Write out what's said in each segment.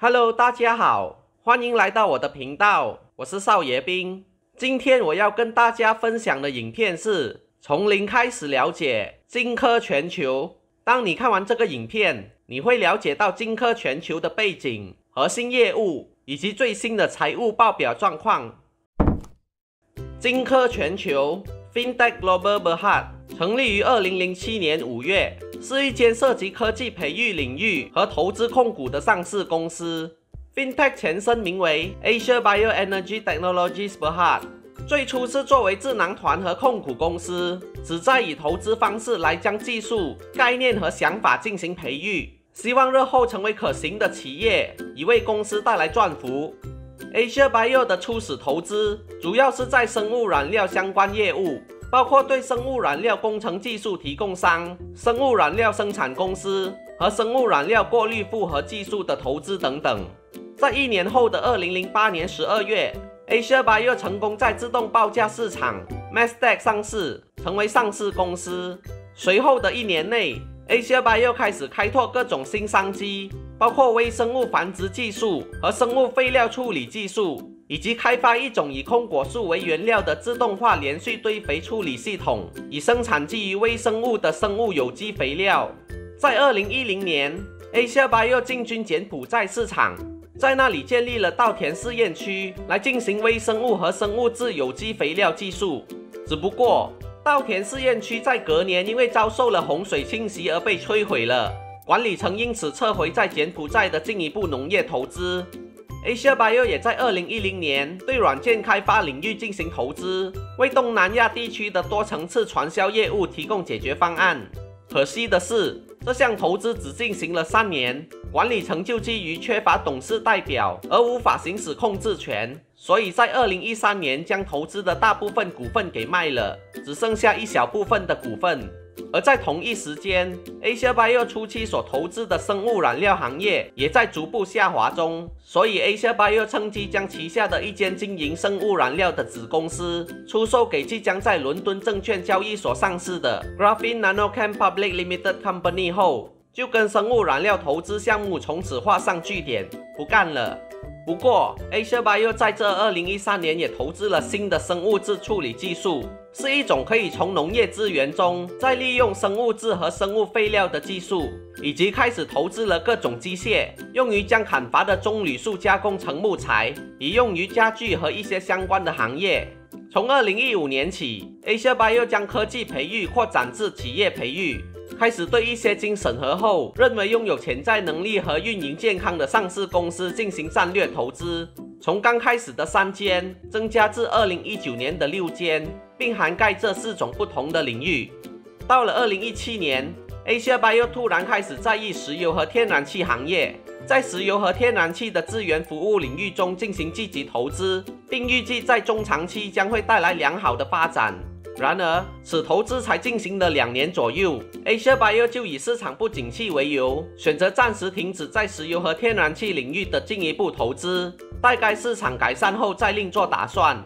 Hello， 大家好，欢迎来到我的频道，我是少爷兵。今天我要跟大家分享的影片是从零开始了解金科全球。当你看完这个影片，你会了解到金科全球的背景、核心业务以及最新的财务报表状况。金科全球 Fintech Global Berhad 成立于2007年5月，是一间涉及科技培育领域和投资控股的上市公司。Fintech 前身名为 Asia Bioenergy Technologies Berhad， 最初是作为智囊团和控股公司，旨在以投资方式来将技术、概念和想法进行培育，希望日后成为可行的企业，以为公司带来赚幅。Asia Bio 的初始投资主要是在生物染料相关业务，包括对生物染料工程技术提供商、生物染料生产公司和生物染料过滤复合技术的投资等等。在1年后的2008年12月 ，Asia Bio 成功在自动报价市场 Nasdaq 上市，成为上市公司。随后的1年内 ，Asia Bio 开始开拓各种新商机，包括微生物繁殖技术和生物废料处理技术，以及开发一种以空果树为原料的自动化连续堆肥处理系统，以生产基于微生物的生物有机肥料。在2010年 ，Asia Bio 进军柬埔寨市场，在那里建立了稻田试验区，来进行微生物和生物质有机肥料技术。只不过，稻田试验区在隔年因为遭受了洪水侵袭而被摧毁了，管理层因此撤回在柬埔寨的进一步农业投资。Asia Bio 也在2010年对软件开发领域进行投资，为东南亚地区的多层次传销业务提供解决方案。可惜的是，这项投资只进行了3年，管理层就基于缺乏董事代表而无法行使控制权，所以在2013年将投资的大部分股份给卖了，只剩下一小部分的股份。而在同一时间 ，Asia Bio 初期所投资的生物染料行业也在逐步下滑中，所以 Asia Bio 趁机将旗下的一间经营生物染料的子公司出售给即将在伦敦证券交易所上市的 Graphene Nanochem Public Limited Company 后，就跟生物染料投资项目从此画上句点，不干了。不过 ，Asia Bio 在这2013年也投资了新的生物质处理技术，是一种可以从农业资源中再利用生物质和生物废料的技术，以及开始投资了各种机械，用于将砍伐的棕榈树加工成木材，以用于家具和一些相关的行业。从2015年起 ，Asia Bio 将科技培育扩展至企业培育。开始对一些经审核后认为拥有潜在能力和运营健康的上市公司进行战略投资，从刚开始的3间增加至2019年的6间，并涵盖这4种不同的领域。到了2017年 ，Asia Bio 突然开始在意石油和天然气行业，在石油和天然气的资源服务领域中进行积极投资，并预计在中长期将会带来良好的发展。然而，此投资才进行了2年左右 ，Asia Bio 就以市场不景气为由，选择暂时停止在石油和天然气领域的进一步投资，待该市场改善后再另做打算。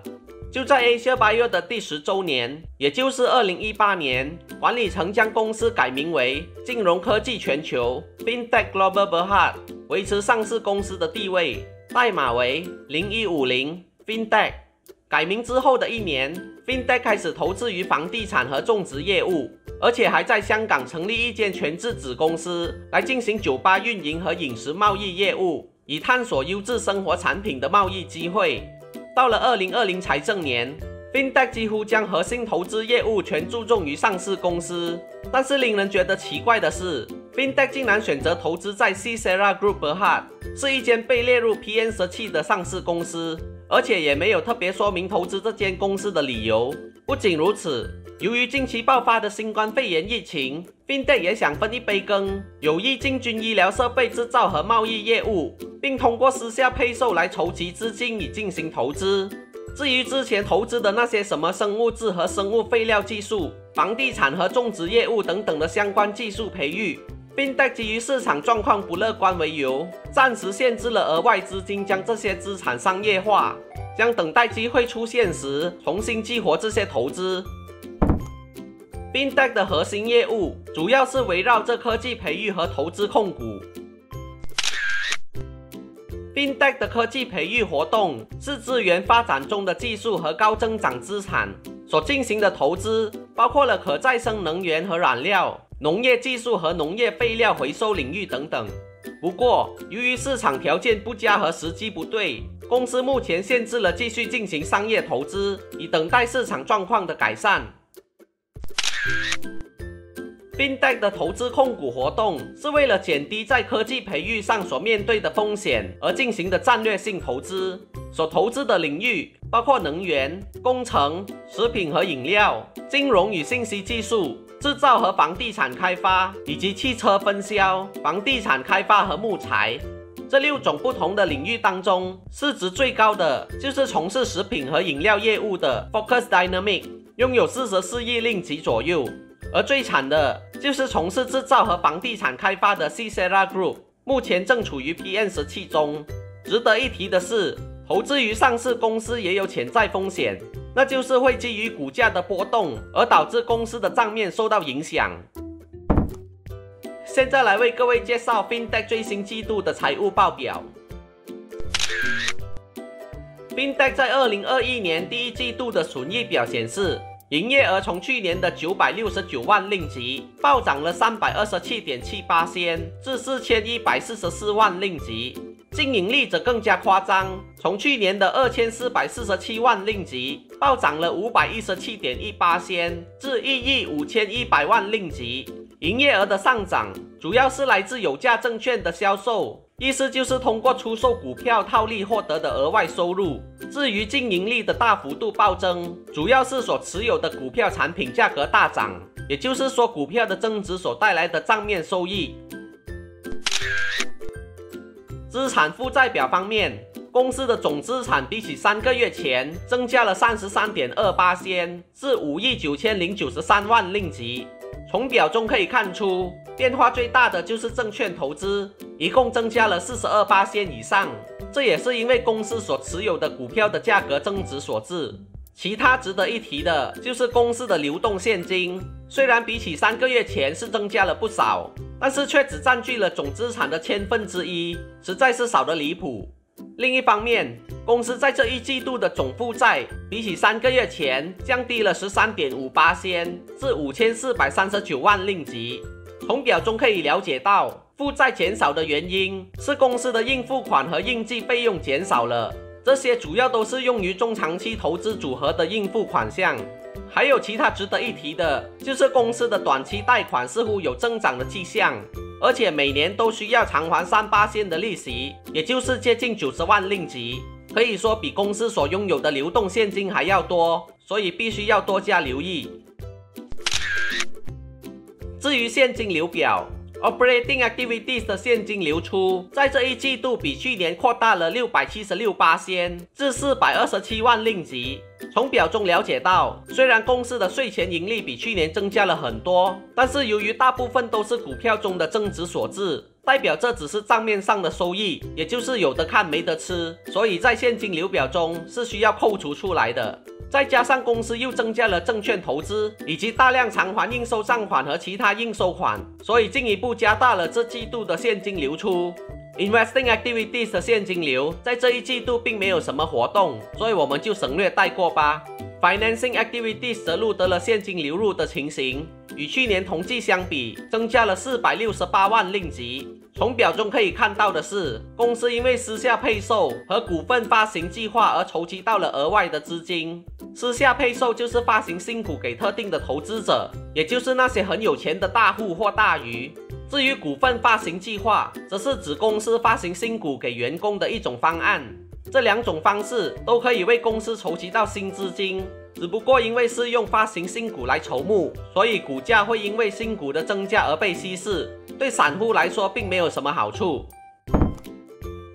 就在 Asia Bio 的第10周年，也就是2018年，管理层将公司改名为金融科技全球 Fintech Global Berhad， 维持上市公司的地位，代码为0150 Fintech。改名之后的1年 ，Fintech 开始投资于房地产和种植业务，而且还在香港成立一间全资子公司，来进行酒吧运营和饮食贸易业务，以探索优质生活产品的贸易机会。到了2020财政年 ，Fintech 几乎将核心投资业务全注重于上市公司。但是令人觉得奇怪的是 ，Fintech 竟然选择投资在 Sisera Group Berhad， 是一间被列入 PN17的上市公司。而且也没有特别说明投资这间公司的理由。不仅如此，由于近期爆发的新冠肺炎疫情 ，Fintech 也想分一杯羹，有意进军医疗设备制造和贸易业务，并通过私下配售来筹集资金以进行投资。至于之前投资的那些什么生物质和生物废料技术、房地产和种植业务等等的相关技术培育，Fintech 基于市场状况不乐观为由，暂时限制了额外资金将这些资产商业化，将等待机会出现时重新激活这些投资。Fintech 的核心业务主要是围绕着科技培育和投资控股。Fintech 的科技培育活动是资源发展中的技术和高增长资产，所进行的投资包括了可再生能源和燃料、农业技术和农业废料回收领域等等。不过，由于市场条件不佳和时机不对，公司目前限制了继续进行商业投资，以等待市场状况的改善。Fintech 的投资控股活动是为了减低在科技培育上所面对的风险而进行的战略性投资。所投资的领域包括能源、工程、食品和饮料、金融与信息技术、制造和房地产开发，以及汽车分销、房地产开发和木材。这6种不同的领域当中，市值最高的就是从事食品和饮料业务的 Focus Dynamics， 拥有44亿令吉左右。而最惨的就是从事制造和房地产开发的 Sisera Group， 目前正处于 PM17 中。值得一提的是，投资于上市公司也有潜在风险，那就是会基于股价的波动而导致公司的账面受到影响。现在来为各位介绍 Fintech 最新季度的财务报表。Fintech 在2021年第一季度的损益表显示，营业额从去年的969万令吉暴涨了 327.78% 至4144万令吉，净盈利则更加夸张，从去年的2447万令吉暴涨了 517.18% 至1亿5100万令吉。营业额的上涨主要是来自有价证券的销售，意思就是通过出售股票套利获得的额外收入。至于净盈利的大幅度暴增，主要是所持有的股票产品价格大涨，也就是说股票的增值所带来的账面收益。资产负债表方面，公司的总资产比起3个月前增加了 33.28% 至5亿9093万令吉。从表中可以看出，变化最大的就是证券投资，一共增加了 42% 以上，这也是因为公司所持有的股票的价格增值所致。其他值得一提的就是公司的流动现金，虽然比起3个月前是增加了不少，但是却只占据了总资产的1/1000，实在是少得离谱。另一方面，公司在这一季度的总负债比起3个月前降低了 13.58% 至5439万令吉。从表中可以了解到，负债减少的原因是公司的应付款和应计费用减少了，这些主要都是用于中长期投资组合的应付款项。还有其他值得一提的，就是公司的短期贷款似乎有增长的迹象，而且每年都需要偿还3% 的利息，也就是接近90万令吉，可以说比公司所拥有的流动现金还要多，所以必须要多加留意。至于现金流表， Operating Activities 的现金流出在这一季度比去年扩大了 676% 至427万令吉。从表中了解到，虽然公司的税前盈利比去年增加了很多，但是由于大部分都是股票中的增值所致，代表这只是账面上的收益，也就是有的看没得吃，所以在现金流表中是需要扣除出来的。再加上公司又增加了证券投资，以及大量偿还应收账款和其他应收款，所以进一步加大了这季度的现金流出。Investing Activities 的现金流在这一季度并没有什么活动，所以我们就省略带过吧。Financing Activities 则录得了现金流入的情形，与去年同期相比增加了468万令吉。从表中可以看到的是，公司因为私下配售和股份发行计划而筹集到了额外的资金。私下配售就是发行新股给特定的投资者，也就是那些很有钱的大户或大鱼。至于股份发行计划，则是指公司发行新股给员工的一种方案。这2种方式都可以为公司筹集到新资金，只不过因为是用发行新股来筹募，所以股价会因为新股的增加而被稀释，对散户来说并没有什么好处。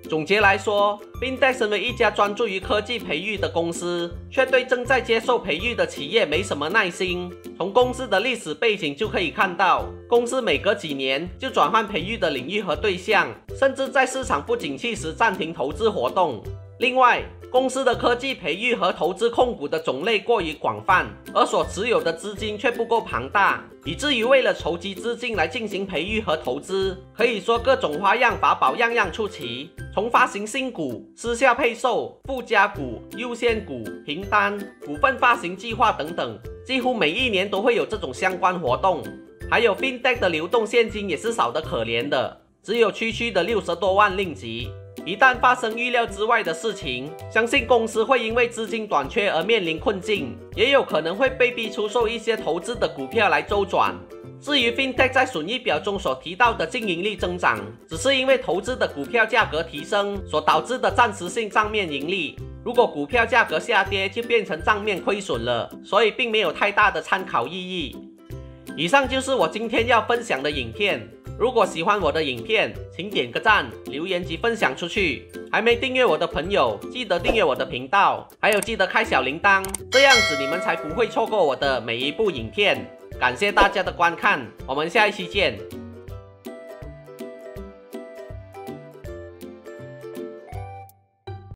总结来说， Fintech 身为一家专注于科技培育的公司，却对正在接受培育的企业没什么耐心。从公司的历史背景就可以看到，公司每隔几年就转换培育的领域和对象，甚至在市场不景气时暂停投资活动。另外，公司的科技培育和投资控股的种类过于广泛，而所持有的资金却不够庞大，以至于为了筹集资金来进行培育和投资，可以说各种花样法宝样样出齐。从发行新股、私下配售、附加股、优先股、凭单、股份发行计划等等，几乎每一年都会有这种相关活动。还有 Fintech 的流动现金也是少得可怜的，只有区区的60多万令吉。一旦发生预料之外的事情，相信公司会因为资金短缺而面临困境，也有可能会被逼出售一些投资的股票来周转。至于 Fintech 在损益表中所提到的净盈利增长，只是因为投资的股票价格提升所导致的暂时性账面盈利，如果股票价格下跌就变成账面亏损了，所以并没有太大的参考意义。以上就是我今天要分享的影片，如果喜欢我的影片，请点个赞、留言及分享出去。还没订阅我的朋友，记得订阅我的频道，还有记得开小铃铛，这样子你们才不会错过我的每一部影片。感谢大家的观看，我们下一期见。